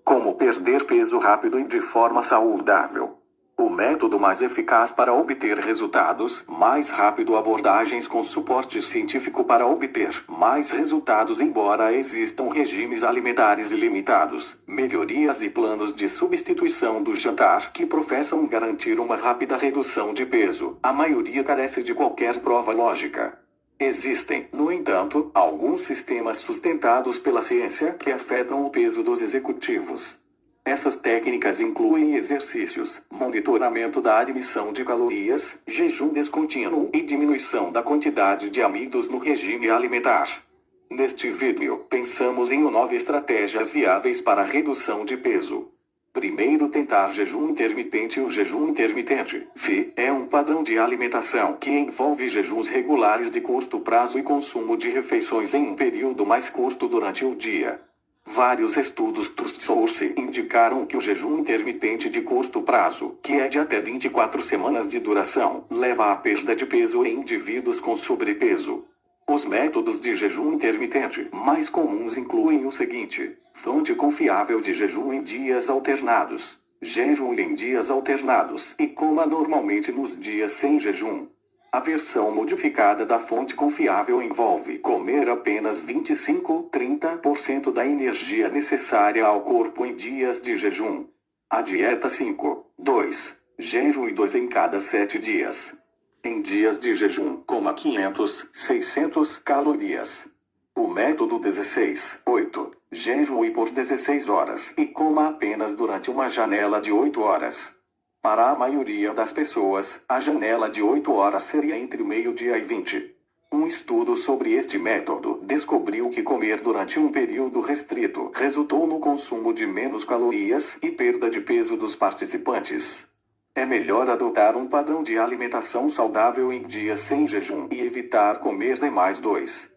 Como perder peso rápido e de forma saudável. O método mais eficaz para obter resultados mais rápido. Abordagens com suporte científico para obter mais resultados. Embora existam regimes alimentares ilimitados, melhorias e planos de substituição do jantar que professam garantir uma rápida redução de peso, a maioria carece de qualquer prova lógica. Existem, no entanto, alguns sistemas sustentados pela ciência que afetam o peso dos executivos. Essas técnicas incluem exercícios, monitoramento da admissão de calorias, jejum descontínuo e diminuição da quantidade de amidos no regime alimentar. Neste vídeo, pensamos em 9 estratégias viáveis para a redução de peso. Primeiro, tentar jejum intermitente. O jejum intermitente, FI, é um padrão de alimentação que envolve jejuns regulares de curto prazo e consumo de refeições em um período mais curto durante o dia. Vários estudos Trust Source indicaram que o jejum intermitente de curto prazo, que é de até 24 semanas de duração, leva à perda de peso em indivíduos com sobrepeso. Os métodos de jejum intermitente mais comuns incluem o seguinte: fonte confiável de jejum em dias alternados. Jejum em dias alternados e coma normalmente nos dias sem jejum. A versão modificada da fonte confiável envolve comer apenas 25-30% da energia necessária ao corpo em dias de jejum. A dieta 5-2. Jejum e 2 em cada 7 dias. Em dias de jejum, coma 500-600 calorias. O método 16-8. Jejum e por 16 horas e coma apenas durante uma janela de 8 horas. Para a maioria das pessoas, a janela de 8 horas seria entre o meio-dia e 20. Um estudo sobre este método descobriu que comer durante um período restrito resultou no consumo de menos calorias e perda de peso dos participantes. É melhor adotar um padrão de alimentação saudável em dias sem jejum e evitar comer demais. 2.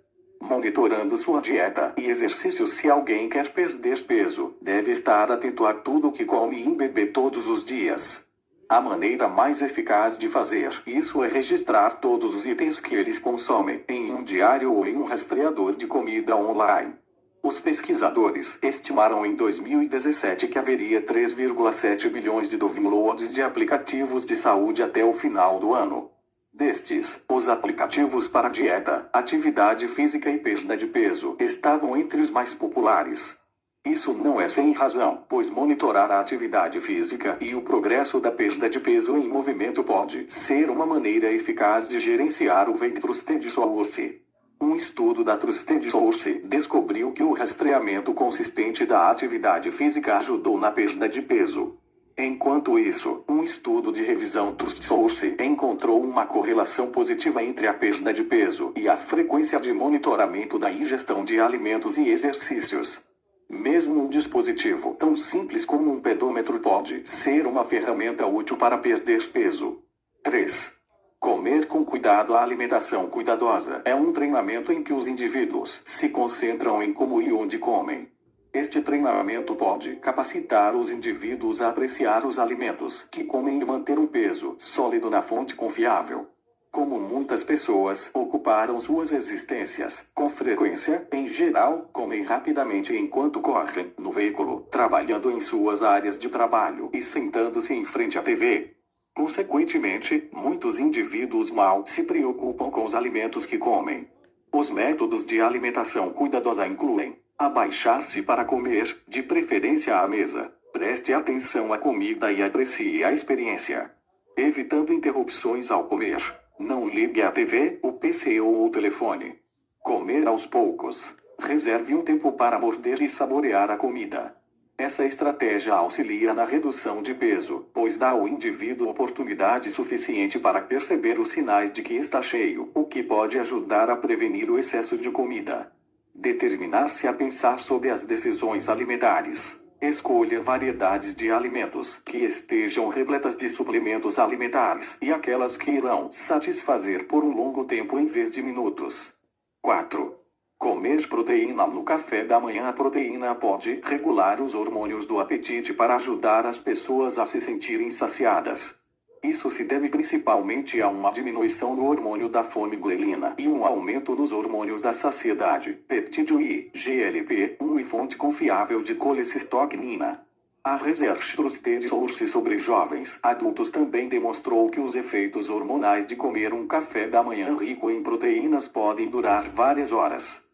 Monitorando sua dieta e exercícios. Se alguém quer perder peso, deve estar atento a tudo que come e bebe todos os dias. A maneira mais eficaz de fazer isso é registrar todos os itens que eles consomem em um diário ou em um rastreador de comida online. Os pesquisadores estimaram em 2017 que haveria 3,7 bilhões de downloads de aplicativos de saúde até o final do ano. Destes, os aplicativos para dieta, atividade física e perda de peso estavam entre os mais populares. Isso não é sem razão, pois monitorar a atividade física e o progresso da perda de peso em movimento pode ser uma maneira eficaz de gerenciar o Weight Trusted Source. Um estudo da Trusted Source descobriu que o rastreamento consistente da atividade física ajudou na perda de peso. Enquanto isso, um estudo de revisão Trust Source encontrou uma correlação positiva entre a perda de peso e a frequência de monitoramento da ingestão de alimentos e exercícios. Mesmo um dispositivo tão simples como um pedômetro pode ser uma ferramenta útil para perder peso. 3. Comer com cuidado. A alimentação cuidadosa é um treinamento em que os indivíduos se concentram em como e onde comem. Este treinamento pode capacitar os indivíduos a apreciar os alimentos que comem e manter um peso sólido na fonte confiável. Como muitas pessoas ocuparam suas existências, com frequência, em geral, comem rapidamente enquanto correm no veículo, trabalhando em suas áreas de trabalho e sentando-se em frente à TV. Consequentemente, muitos indivíduos mal se preocupam com os alimentos que comem. Os métodos de alimentação cuidadosa incluem abaixar-se para comer, de preferência à mesa. Preste atenção à comida e aprecie a experiência, evitando interrupções ao comer. Não ligue à TV, o PC ou o telefone. Comer aos poucos. Reserve um tempo para morder e saborear a comida. Essa estratégia auxilia na redução de peso, pois dá ao indivíduo oportunidade suficiente para perceber os sinais de que está cheio, o que pode ajudar a prevenir o excesso de comida. Determinar-se a pensar sobre as decisões alimentares. Escolha variedades de alimentos que estejam repletas de suplementos alimentares e aquelas que irão satisfazer por um longo tempo em vez de minutos. 4. Comer proteína no café da manhã. A proteína pode regular os hormônios do apetite para ajudar as pessoas a se sentirem saciadas. Isso se deve principalmente a uma diminuição no hormônio da fome grelina e um aumento nos hormônios da saciedade, peptídeo e GLP-1 e fonte confiável de colecistoquinina. A Research Trusted Source sobre jovens adultos também demonstrou que os efeitos hormonais de comer um café da manhã rico em proteínas podem durar várias horas.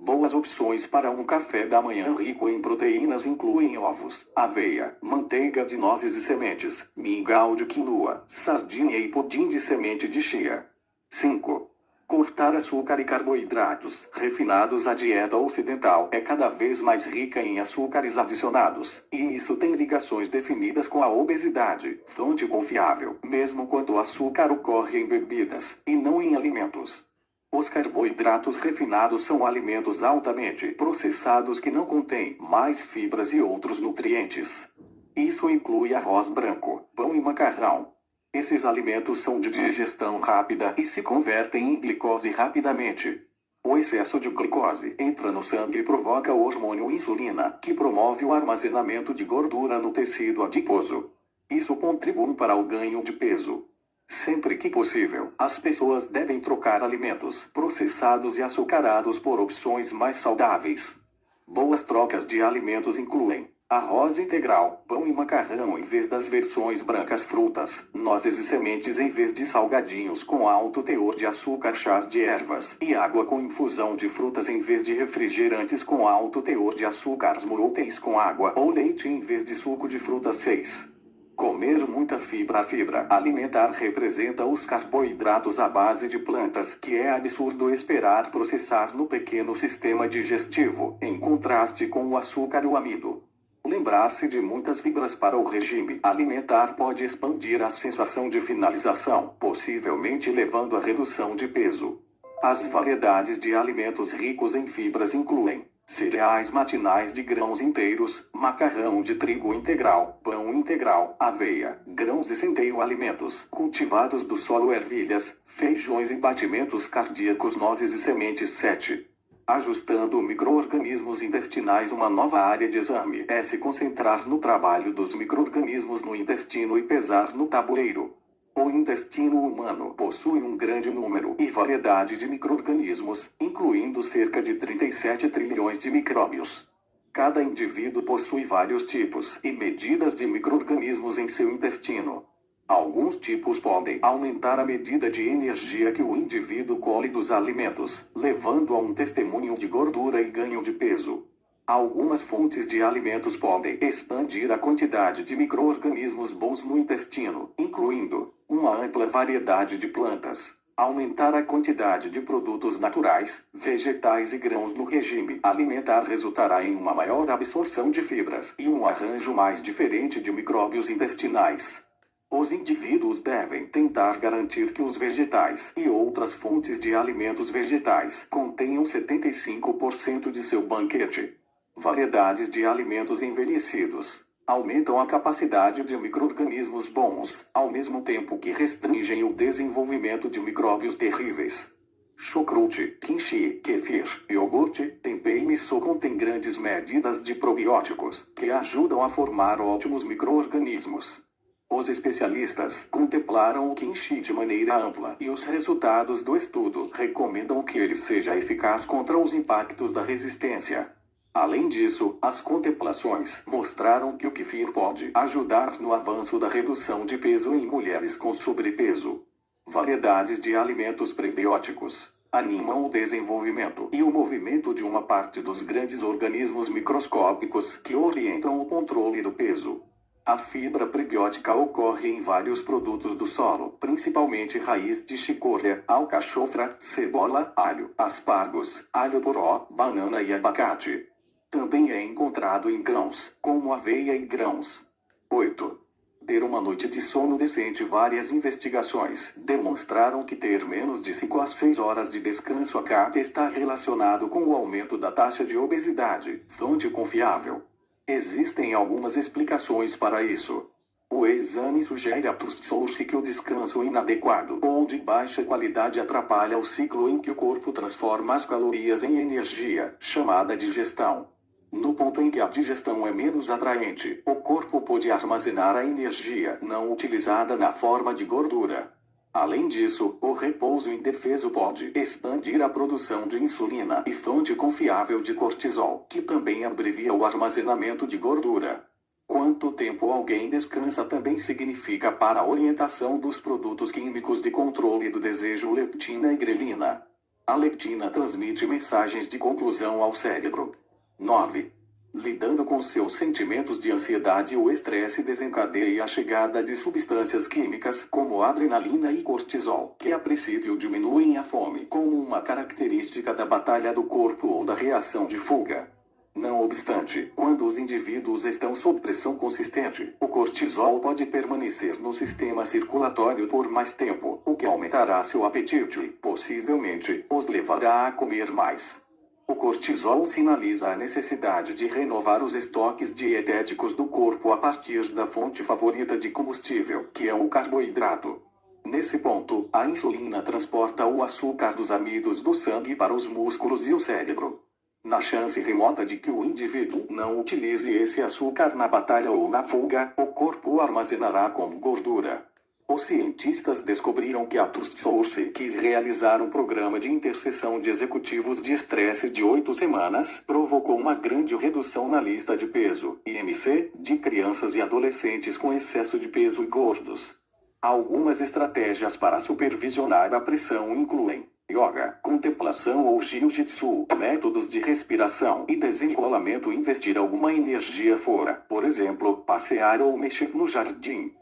Boas opções para um café da manhã rico em proteínas incluem ovos, aveia, manteiga de nozes e sementes, mingau de quinoa, sardinha e pudim de semente de chia. 5. Cortar açúcar e carboidratos refinados. A dieta ocidental é cada vez mais rica em açúcares adicionados, e isso tem ligações definidas com a obesidade, fonte confiável, mesmo quando o açúcar ocorre em bebidas, e não em alimentos. Os carboidratos refinados são alimentos altamente processados que não contêm mais fibras e outros nutrientes. Isso inclui arroz branco, pão e macarrão. Esses alimentos são de digestão rápida e se convertem em glicose rapidamente. O excesso de glicose entra no sangue e provoca o hormônio insulina, que promove o armazenamento de gordura no tecido adiposo. Isso contribui para o ganho de peso. Sempre que possível, as pessoas devem trocar alimentos processados e açucarados por opções mais saudáveis. Boas trocas de alimentos incluem arroz integral, pão e macarrão em vez das versões brancas, frutas, nozes e sementes em vez de salgadinhos com alto teor de açúcar, chás de ervas e água com infusão de frutas em vez de refrigerantes com alto teor de açúcar, smoothies com água ou leite em vez de suco de frutas. 6. Comer muita fibra. A fibra alimentar representa os carboidratos à base de plantas, que é absurdo esperar processar no pequeno sistema digestivo, em contraste com o açúcar e o amido. Lembrar-se de muitas fibras para o regime alimentar pode expandir a sensação de finalização, possivelmente levando à redução de peso. As variedades de alimentos ricos em fibras incluem cereais matinais de grãos inteiros, macarrão de trigo integral, pão integral, aveia, grãos de centeio, alimentos cultivados do solo, ervilhas, feijões e batimentos cardíacos, nozes e sementes. 7. Ajustando micro-organismos intestinais. Uma nova área de exame é se concentrar no trabalho dos micro-organismos no intestino e pesar no tabuleiro. O intestino humano possui um grande número e variedade de micro-organismos, incluindo cerca de 37 trilhões de micróbios. Cada indivíduo possui vários tipos e medidas de micro-organismos em seu intestino. Alguns tipos podem aumentar a medida de energia que o indivíduo colhe dos alimentos, levando a um testemunho de gordura e ganho de peso. Algumas fontes de alimentos podem expandir a quantidade de micro-organismos bons no intestino, incluindo uma ampla variedade de plantas. Aumentar a quantidade de produtos naturais, vegetais e grãos no regime alimentar resultará em uma maior absorção de fibras e um arranjo mais diferente de micróbios intestinais. Os indivíduos devem tentar garantir que os vegetais e outras fontes de alimentos vegetais contenham 75% de seu banquete. Variedades de alimentos envelhecidos aumentam a capacidade de micro-organismos bons, ao mesmo tempo que restringem o desenvolvimento de micróbios terríveis. Chucrute, kimchi, kefir, iogurte, tempê e miso contêm grandes medidas de probióticos, que ajudam a formar ótimos micro-organismos. Os especialistas contemplaram o kimchi de maneira ampla e os resultados do estudo recomendam que ele seja eficaz contra os impactos da resistência. Além disso, as contemplações mostraram que o kefir pode ajudar no avanço da redução de peso em mulheres com sobrepeso. Variedades de alimentos prebióticos animam o desenvolvimento e o movimento de uma parte dos grandes organismos microscópicos que orientam o controle do peso. A fibra prebiótica ocorre em vários produtos do solo, principalmente raiz de chicória, alcachofra, cebola, alho, aspargos, alho poró, banana e abacate. Também é encontrado em grãos, como aveia e grãos. 8. Ter uma noite de sono decente. Várias investigações demonstraram que ter menos de 5 a 6 horas de descanso a cada está relacionado com o aumento da taxa de obesidade, fonte confiável. Existem algumas explicações para isso. O exame sugere a Trust Source que o descanso inadequado ou de baixa qualidade atrapalha o ciclo em que o corpo transforma as calorias em energia, chamada digestão. No ponto em que a digestão é menos atraente, o corpo pode armazenar a energia não utilizada na forma de gordura. Além disso, o repouso indefeso pode expandir a produção de insulina e fonte confiável de cortisol, que também abrevia o armazenamento de gordura. Quanto tempo alguém descansa também significa para a orientação dos produtos químicos de controle do desejo leptina e grelina. A leptina transmite mensagens de conclusão ao cérebro. 9. Lidando com seus sentimentos de ansiedade ou estresse desencadeia a chegada de substâncias químicas como adrenalina e cortisol, que a princípio diminuem a fome como uma característica da batalha do corpo ou da reação de fuga. Não obstante, quando os indivíduos estão sob pressão consistente, o cortisol pode permanecer no sistema circulatório por mais tempo, o que aumentará seu apetite e, possivelmente, os levará a comer mais. O cortisol sinaliza a necessidade de renovar os estoques dietéticos do corpo a partir da fonte favorita de combustível, que é o carboidrato. Nesse ponto, a insulina transporta o açúcar dos amidos do sangue para os músculos e o cérebro. Na chance remota de que o indivíduo não utilize esse açúcar na batalha ou na fuga, o corpo o armazenará como gordura. Os cientistas descobriram que a Trust Source, que realizaram um programa de interseção de executivos de estresse de 8 semanas, provocou uma grande redução na lista de peso, IMC, de crianças e adolescentes com excesso de peso e gordos. Algumas estratégias para supervisionar a pressão incluem yoga, contemplação ou jiu-jitsu, métodos de respiração e desenrolamento. Investir alguma energia fora, por exemplo, passear ou mexer no jardim.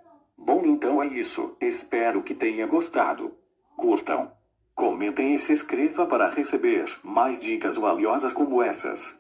Bom, então é isso. Espero que tenha gostado. Curtam, comentem e se inscreva para receber mais dicas valiosas como essas.